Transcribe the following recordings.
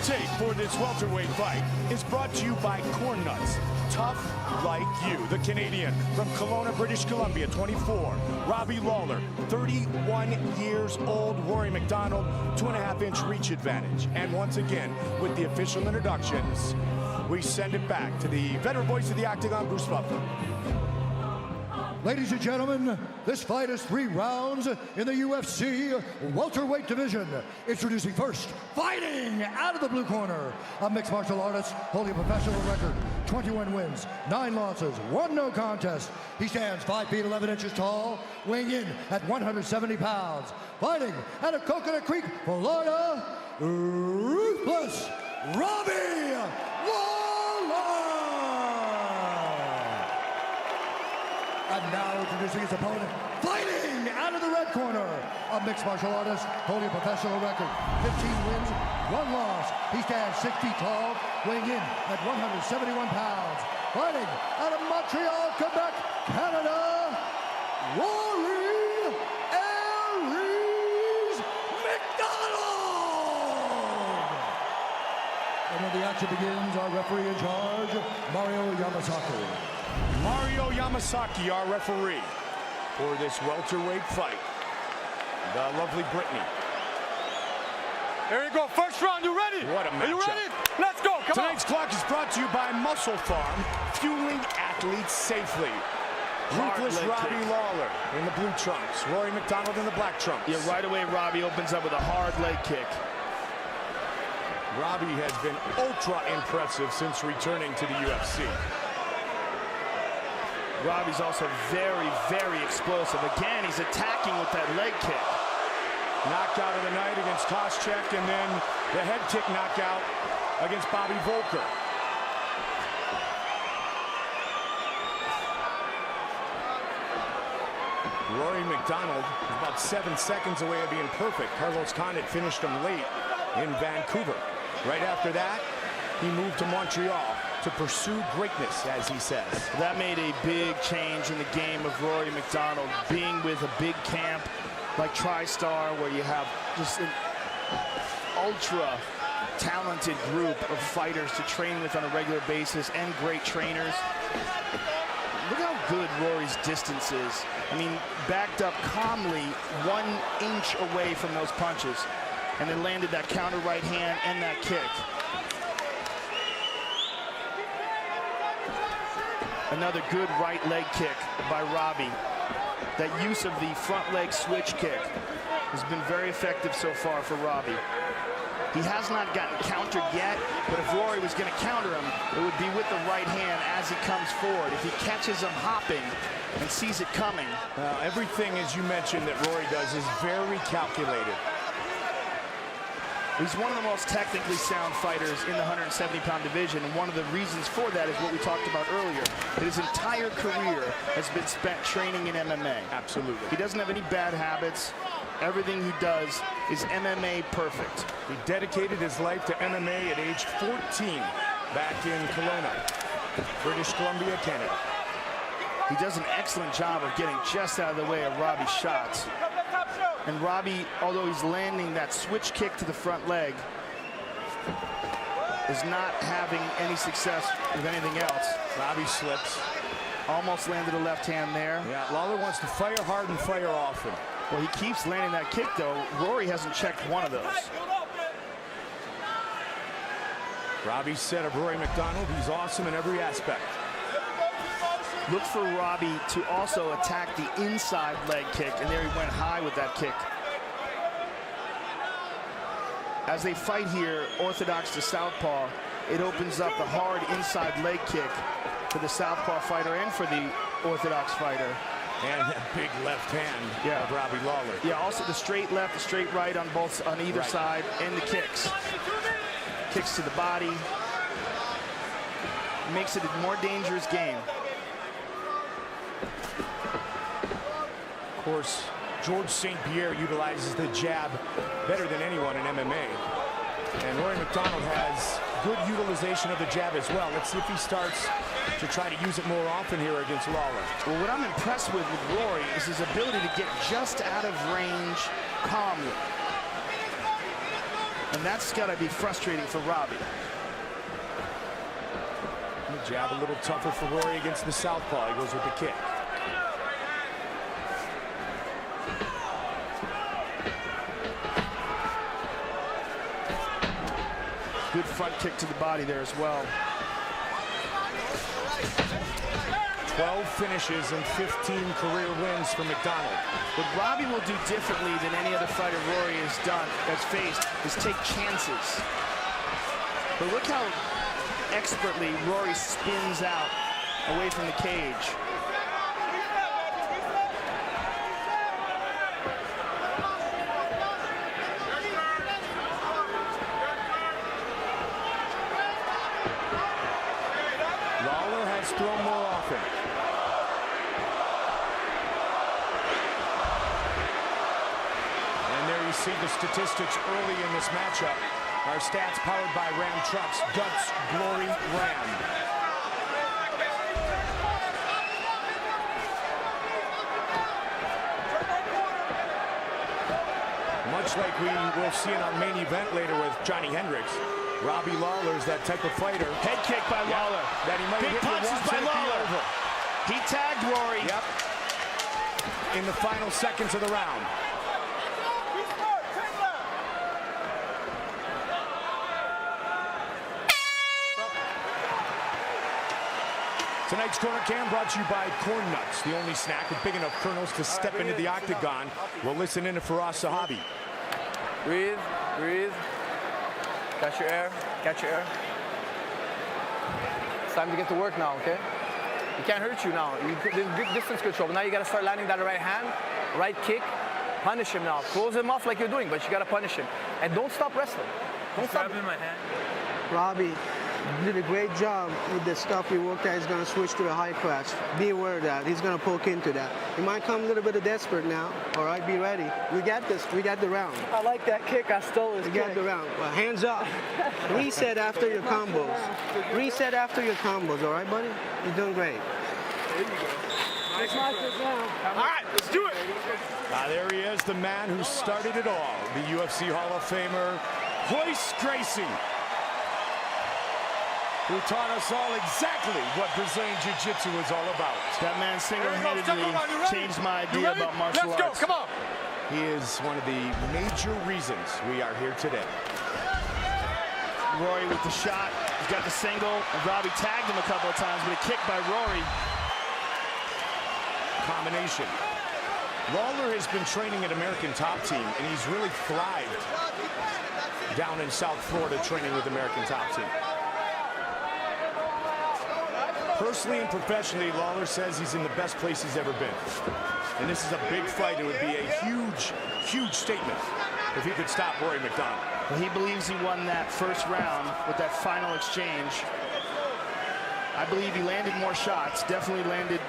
tape for this welterweight fight is brought to you by Corn Nuts. Tough like you. The Canadian from Kelowna, British Columbia, 24. Robbie Lawler, 31 years old. Rory MacDonald, 2.5-inch reach advantage. And once again, with the official introductions, we send it back to the veteran voice of the Octagon, Bruce Buffer. Ladies and gentlemen, this fight is 3 rounds in the UFC welterweight division. Introducing first, fighting out of the blue corner, a mixed martial artist holding a professional record, 21 wins, 9 losses, 1 no contest. He stands 5 feet 11 inches tall, weighing in at 170 pounds. Fighting out of Coconut Creek, Florida, ruthless Robbie Lawler! And now introducing his opponent, fighting out of the red corner, a mixed martial artist holding a professional record, 15 wins, 1 loss. He stands 6 feet tall, weighing in at 171 pounds. Fighting out of Montreal, Quebec, Canada, Rory MacDonald! And when the action begins, our referee in charge, Mario Yamasaki. Mario Yamasaki, our referee for this welterweight fight. The lovely Brittany. Here you go, first round, you ready? What a matchup. Are you ready? Let's go, come Tonight's clock is brought to you by Muscle Farm, fueling athletes safely. Ruthless Robbie Lawler in the blue trunks, Rory MacDonald in the black trunks. Yeah, right away Robbie opens up with a hard leg kick. Robbie has been ultra impressive since returning to the UFC. Robbie's also very, very explosive. Again, he's attacking with that leg kick. Knockout of the night against Koscheck, and then the head kick knockout against Bobby Volker. Rory MacDonald is about 7 seconds away of being perfect. Carlos Condit finished him late in Vancouver. Right after that, he moved to Montreal to pursue greatness, as he says. That made a big change in the game of Rory MacDonald, being with a big camp like TriStar, where you have just an ultra talented group of fighters to train with on a regular basis, and great trainers. Look how good Rory's distance is. I mean, backed up calmly 1 inch away from those punches, and then landed that counter right hand and that kick. Another good right leg kick by Robbie. That use of the front leg switch kick has been very effective so far for Robbie. He has not gotten countered yet, but if Rory was going to counter him, it would be with the right hand as he comes forward. If he catches him hopping and sees it coming. Everything, as you mentioned, that Rory does is very calculated. He's one of the most technically sound fighters in the 170-pound division, and one of the reasons for that is what we talked about earlier. That his entire career has been spent training in MMA. Absolutely. He doesn't have any bad habits. Everything he does is MMA perfect. He dedicated his life to MMA at age 14 back in Kelowna, British Columbia, Canada. He does an excellent job of getting just out of the way of Robbie's shots. And Robbie, although he's landing that switch kick to the front leg, is not having any success with anything else. Robbie slips. Almost landed a left hand there. Yeah, Lawler wants to fire hard and fire often. Well, he keeps landing that kick, though. Rory hasn't checked one of those. Robbie said of Rory MacDonald, he's awesome in every aspect. Look for Robbie to also attack the inside leg kick, and there he went high with that kick. As they fight here, orthodox to southpaw, it opens up the hard inside leg kick for the southpaw fighter and for the orthodox fighter. And that big left hand of Robbie Lawler. Yeah, also the straight left, the straight right on either side, and the kicks. Kicks to the body. Makes it a more dangerous game. Of course, George St. Pierre utilizes the jab better than anyone in MMA. And Rory MacDonald has good utilization of the jab as well. Let's see if he starts to try to use it more often here against Lawler. Well, what I'm impressed with Rory is his ability to get just out of range calmly. And that's got to be frustrating for Robbie. The jab a little tougher for Rory against the southpaw. He goes with the kick. Good front kick to the body there as well. 12 finishes and 15 career wins for MacDonald. What Robbie will do differently than any other fighter Rory has faced is take chances. But look how expertly Rory spins out away from the cage. Lawler has thrown more often. And there you see the statistics early in this matchup. Our stats powered by Ram Trucks. Guts, Glory, Ram. Much like we will see in our main event later with Johnny Hendricks, Robbie Lawler's that type of fighter. Head kick by Lawler. That he might Big hit punches once by and be Lawler. over. He tagged Rory. Yep. In the final seconds of the round. Tonight's Corner Cam brought to you by Corn Nuts, the only snack with big enough kernels to step into the octagon. We'll listen in to Faraz Sahabi. Breathe, breathe. Catch your air, catch your air. It's time to get to work now, okay? He can't hurt you now. You did good distance control, but now you got to start landing that right hand, right kick. Punish him now. Close him off like you're doing, but you got to punish him. And don't stop wrestling. Don't stop. Grab him in my hand. Robbie did a great job with the stuff we worked at. He's going to switch to the high press. Be aware of that. He's going to poke into that. He might come a little bit of desperate now. All right, be ready. We got this. We got the round. I like that kick. I stole his We kick. got the round. Well, hands up. Reset after your combos. Reset after your combos. All right, buddy? You're doing great. All right, let's do it. There he is, the man who started it all, the UFC Hall of Famer, Royce Gracie, who taught us all exactly what Brazilian Jiu-Jitsu is all about. That man single-handedly changed my idea about martial arts. Let's go, come on. He is one of the major reasons we are here today. Rory with the shot. He's got the single. And Robbie tagged him a couple of times, but a kick by Rory. Combination. Lawler has been training at American Top Team, and he's really thrived down in South Florida training with American Top Team. Personally and professionally, Lawler says he's in the best place he's ever been. And this is a big fight. It would be a huge, huge statement if he could stop Rory MacDonald. Well, he believes he won that first round with that final exchange. I believe he landed more shots, definitely landed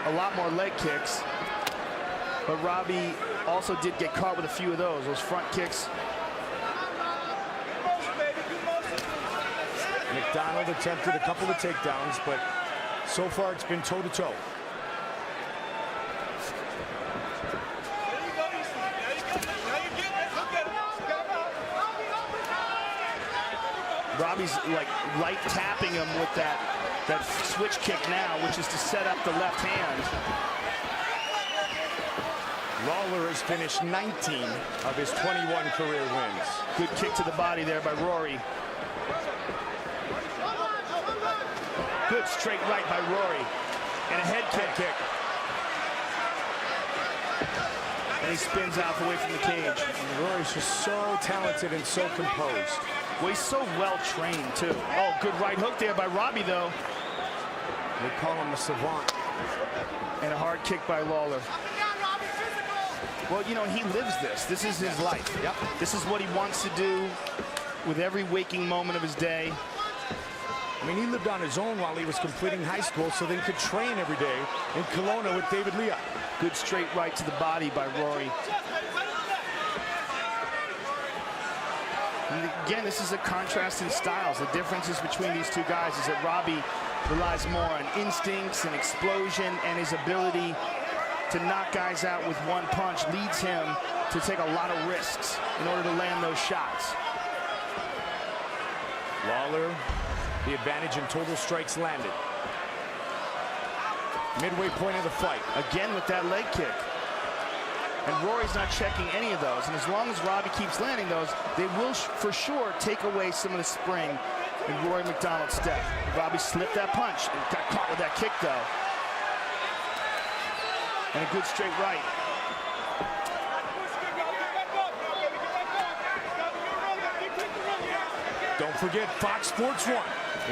a lot more leg kicks. But Robbie also did get caught with a few of those front kicks. MacDonald attempted a couple of takedowns, but so far it's been toe-to-toe. Robbie's like light tapping him with that switch kick now, which is to set up the left hand. Lawler has finished 19 of his 21 career wins. Good kick to the body there by Rory. Good straight right by Rory. And a head kick. And he spins out away from the cage. And Rory's just so talented and so composed. Well, he's so well trained too. Oh, good right hook there by Robbie though. They call him a savant. And a hard kick by Lawler. Well, you know, he lives this. This is his life. Yep. This is what he wants to do with every waking moment of his day. I mean, he lived on his own while he was completing high school, so then he could train every day in Kelowna with David Leah. Good straight right to the body by Rory. And again, this is a contrast in styles. The differences between these two guys is that Robbie relies more on instincts and explosion, and his ability to knock guys out with one punch leads him to take a lot of risks in order to land those shots. Lawler, the advantage in total strikes landed. Midway point of the fight. Again with that leg kick. And Rory's not checking any of those. And as long as Robbie keeps landing those, they will for sure take away some of the spring in Rory MacDonald's step. Robbie slipped that punch and got caught with that kick, though. And a good straight right. Don't forget, Fox Sports 1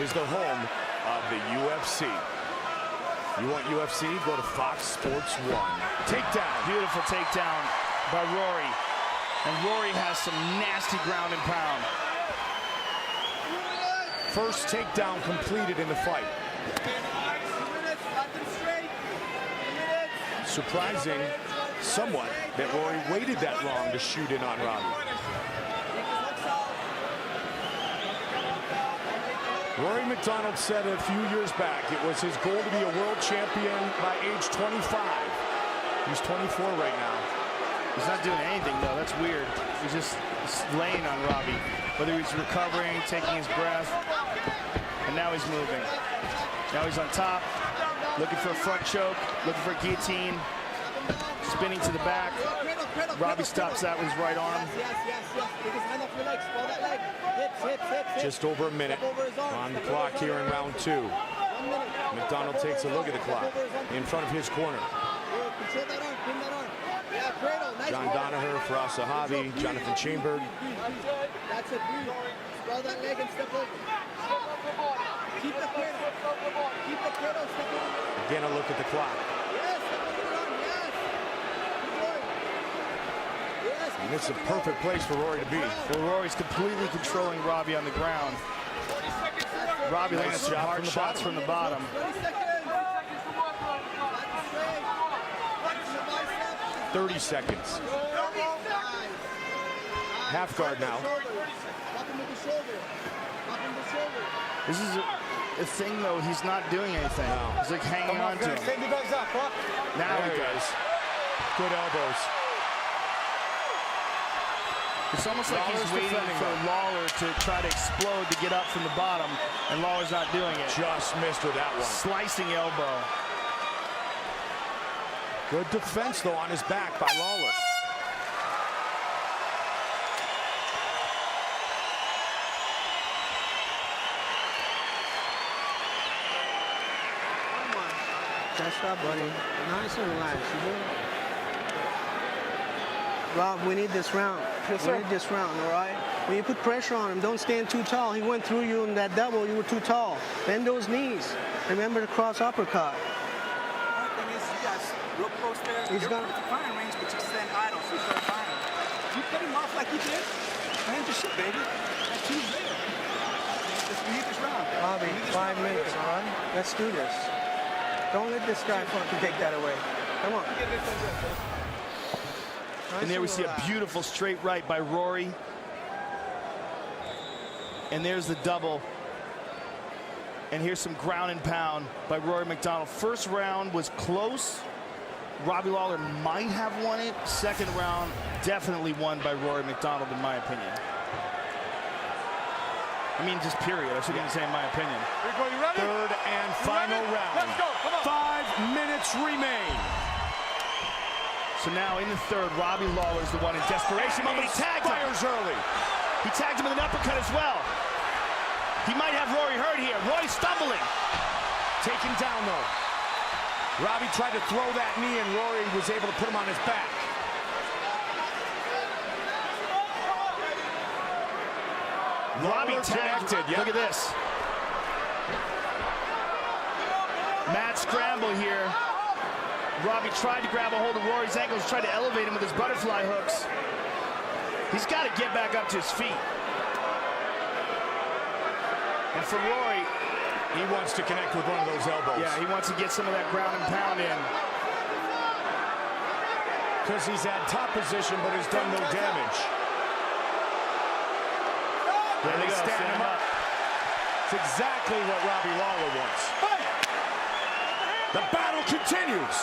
is the home of the UFC. You want UFC? Go to Fox Sports 1. Takedown. Beautiful takedown by Rory. And Rory has some nasty ground and pound. First takedown completed in the fight. Surprising somewhat that Rory waited that long to shoot in on Robbie. Rory MacDonald said a few years back it was his goal to be a world champion by age 25. He's 24 right now. He's not doing anything, though. That's weird. He's just laying on Robbie. Whether he's recovering, taking his breath, and now he's moving. Now he's on top, looking for a front choke, looking for a guillotine, spinning to the back. Robbie stops that with his right arm. Just over a minute on the clock here in round 2. MacDonald takes a look at the clock in front of his corner. John Danaher, Faraz Sahabi, Jonathan Chamber. That's it. Throw that leg and step over. Keep the cradle. Keep the cradle. Step over. Again, a look at the clock. Yes. Yes. Yes. And this is a perfect place for Rory to be. Well, Rory's completely controlling Robbie on the ground. Robbie landed some hard shots from the bottom. 30 seconds. Half guard now. This is a thing, though. He's not doing anything. No. He's like hanging on to him. Now There he he goes. is. Good elbows. It's almost like Lawler's he's waiting defending for him. Lawler to try to explode to get up from the bottom, and Lawler's not doing it. Just missed with that one. Slicing elbow. Good defense, though, on his back by Lawler. That's right, buddy. Nice and relaxed. You good? Rob, we need this round. Yes, we sir. need this round, all right? When you put pressure on him, don't stand too tall. He went through you in that double. You were too tall. Bend those knees. Remember to cross uppercut. One thing is, you guys real close there. He's You're gonna- close to firing range, but you stand idle, so you start firing. If you cut him off like you did, land your shit, baby. That's two there. We need this round. Bobby, We need this 5 round. minutes, all right? Let's do this. Don't let this guy fucking take that away. Come on. And there we see a beautiful straight right by Rory. And there's the double. And here's some ground and pound by Rory MacDonald. First round was close. Robbie Lawler might have won it. Second round, definitely won by Rory MacDonald, in my opinion. I mean, just period. I shouldn't even say in my opinion. Third and final round. Let's go. Come on. 5 minutes remain. So now in the third, Robbie Lawler's the one in desperation. But he tagged him. Fires early. He tagged him with an uppercut as well. He might have Rory hurt here. Rory's stumbling. Taken down, though. Robbie tried to throw that knee, and Rory was able to put him on his back. Robbie Lawler tagged. connected. Yep. Look at this. Mad scramble here. Robbie tried to grab a hold of Rory's ankles, tried to elevate him with his butterfly hooks. He's got to get back up to his feet. And for Rory, He wants to connect with one of those elbows. yeah, he wants to get some of that ground and pound in. Because he's had top position, but has done no damage. There they go, stand him up. It's exactly what Robbie Lawler wants. The battle continues.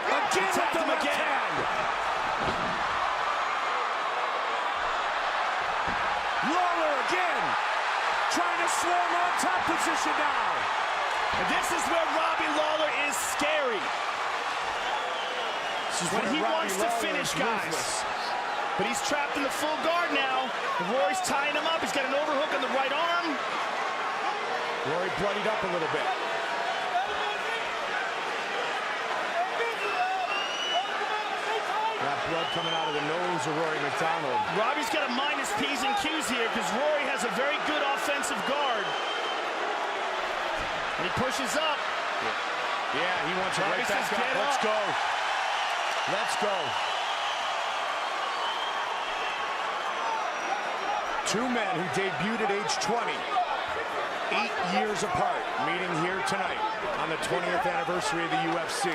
Again with the left hand. Lawler again, trying to swarm on top position now. And this is where Robbie Lawler is scary. When he wants to finish guys. But he's trapped in the full guard now. Rory's tying him up. He's got an overhook on the right arm. Rory bloodied up a little bit. Got blood coming out of the nose of Rory MacDonald. Robbie's got to mind his P's and Q's here because Rory has a very good offensive guard. And he pushes up. Yeah, he wants it right back up. Let's go. Let's go. Two men who debuted at age 20, 8 years apart, meeting here tonight on the 20th anniversary of the UFC.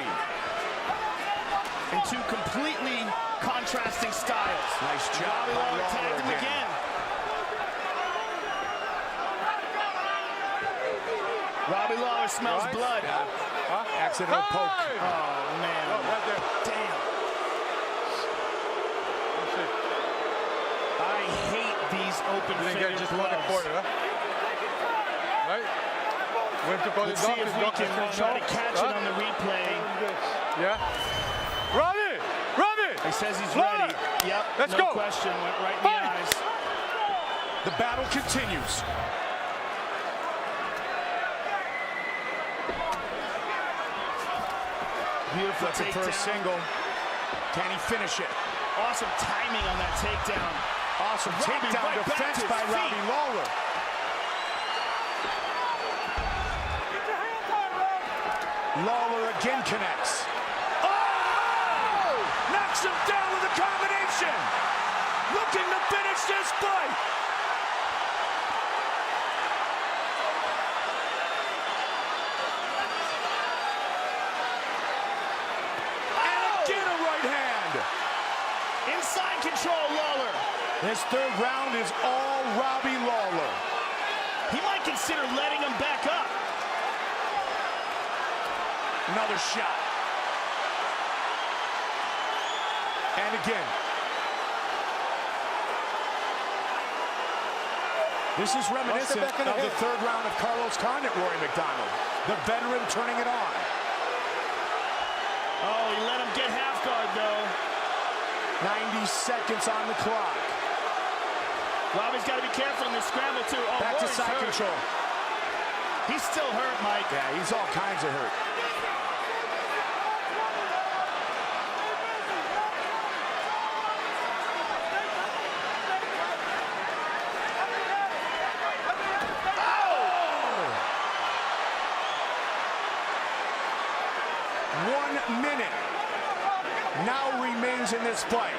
In two completely contrasting styles. Nice job. Robbie Lawler tagged him again. Robbie Lawler smells blood. Accidental poke. Oh, man. Right there. Damn. I hate these open finger just gloves. looking for it, huh? Right? Went to go Let's see if we can try to catch it on the replay. Yeah. Robbie! Robbie! He says he's Lawler! ready. Yep, Let's no go. question. Went right in the Fight! eyes. The battle continues. Beautiful Looking for a takedown. single. Can he finish it? Awesome timing on that takedown. Awesome Robbie takedown right back defense to his by feet. Robbie Lawler. Lawler again connects. Oh! Knocks him down with a combination. Looking to finish this fight. And again a right hand. Inside control, Lawler. This third round is all Robbie Lawler. He might consider letting him back up. Another shot. And again. This is reminiscent of the third round of Carlos Condit, Rory MacDonald. The veteran turning it on. Oh, he let him get half guard, though. 90 seconds on the clock. Robbie's got to be careful in this scramble, too. Oh, Back to Rory's side hurt. control. He's still hurt, Mike. Yeah, he's all kinds of hurt. Now remains in this fight.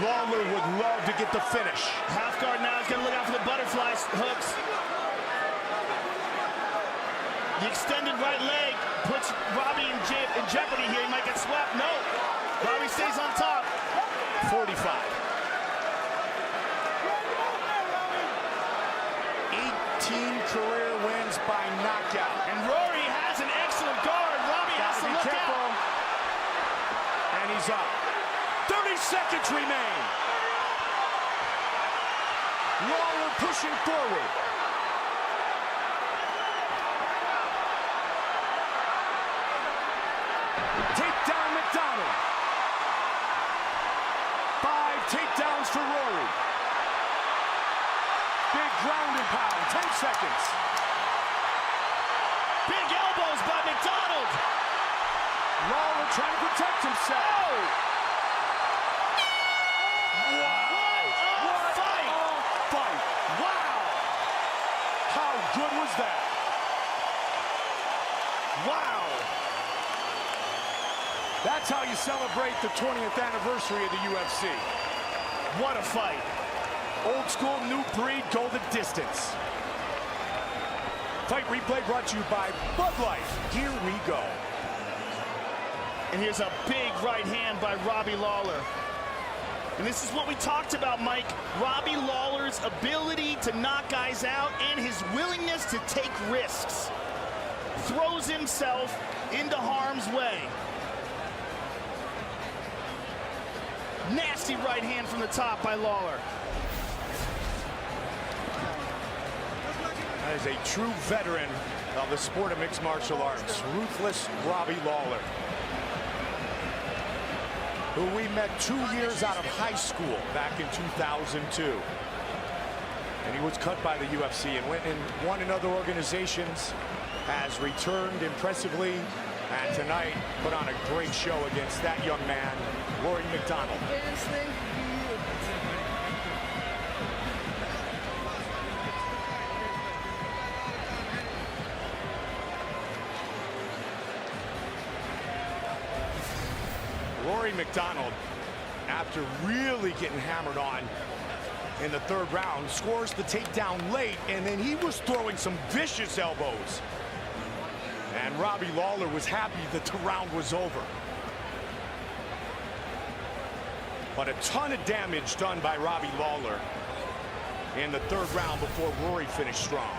Lawler would love to get the finish. Half guard now. He's going to look out for the butterfly hooks. The extended right leg puts Robbie in jeopardy here. He might get swept. No. Robbie stays on top. 45. 18 career wins by knockout. And Rory has an excellent guard. Robbie has to look out. And he's up. 30 seconds remain. Lawler pushing forward. Take down MacDonald. 5 takedowns for Rory. Big ground and pound. 10 seconds. Big elbows by MacDonald. Lawler trying to protect himself. What a fight. Fight. Wow. How good was that? Wow. That's how you celebrate the 20th anniversary of the UFC. What a fight. Old school, new breed, go the distance. Fight replay brought to you by Bud Light. Here we go. And here's a big right hand by Robbie Lawler. And this is what we talked about, Mike. Robbie Lawler's ability to knock guys out and his willingness to take risks. Throws himself into harm's way. Nasty right hand from the top by Lawler. is a true veteran of the sport of mixed martial arts, ruthless Robbie Lawler, who we met 2 years out of high school back in 2002. And he was cut by the UFC and went and won in other organizations, has returned impressively, and tonight put on a great show against that young man, Rory MacDonald. Rory MacDonald, after really getting hammered on in the third round, scores the takedown late, and then he was throwing some vicious elbows. And Robbie Lawler was happy that the round was over. But a ton of damage done by Robbie Lawler in the third round before Rory finished strong.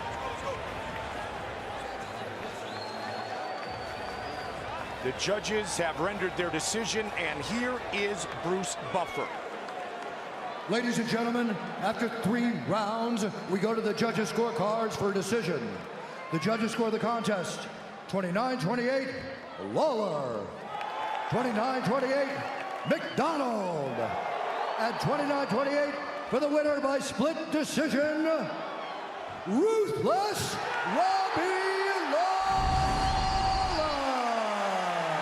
The judges have rendered their decision, and here is Bruce Buffer. Ladies and gentlemen, after 3 rounds, we go to the judges' scorecards for a decision. The judges score the contest 29-28, Lawler. 29-28, MacDonald. And 29-28 for the winner by split decision, ruthless Robbie Lawler.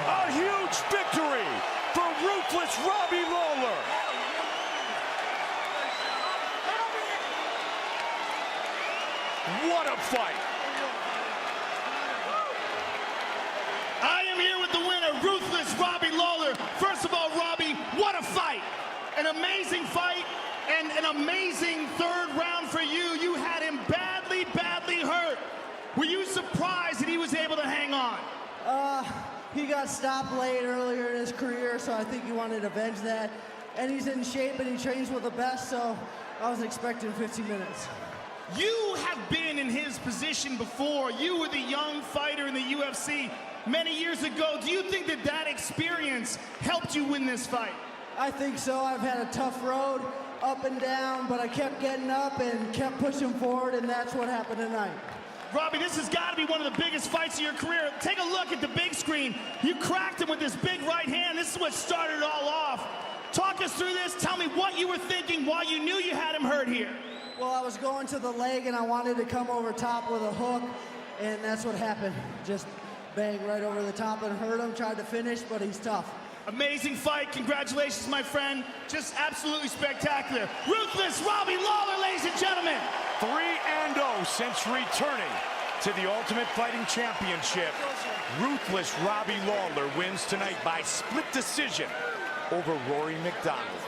A huge victory for ruthless Robbie Lawler. What a fight. I am here with the winner, ruthless Robbie Lawler. First of all, Robbie, what a fight. An amazing fight and an amazing third round for you. You had him badly, badly hurt. Were you surprised that he was able to hang on? He got stopped late earlier in his career, so I think he wanted to avenge that. And he's in shape and he trains with the best, so I was expecting 15 minutes. You have been in his position before. You were the young fighter in the UFC many years ago. Do you think that that experience helped you win this fight? I think so. I've had a tough road, up and down, but I kept getting up and kept pushing forward, and that's what happened tonight. Robbie, this has got to be one of the biggest fights of your career. Take a look at the big screen. You cracked him with this big right hand. This is what started it all off. Talk us through this. Tell me what you were thinking while you knew you had him hurt here. Well, I was going to the leg, and I wanted to come over top with a hook, and that's what happened. Just bang right over the top and hurt him. Tried to finish, but he's tough. Amazing fight. Congratulations, my friend. Just absolutely spectacular. Ruthless Robbie Lawler, ladies and gentlemen. 3-0 since returning to the Ultimate Fighting Championship. Ruthless Robbie Lawler wins tonight by split decision over Rory MacDonald.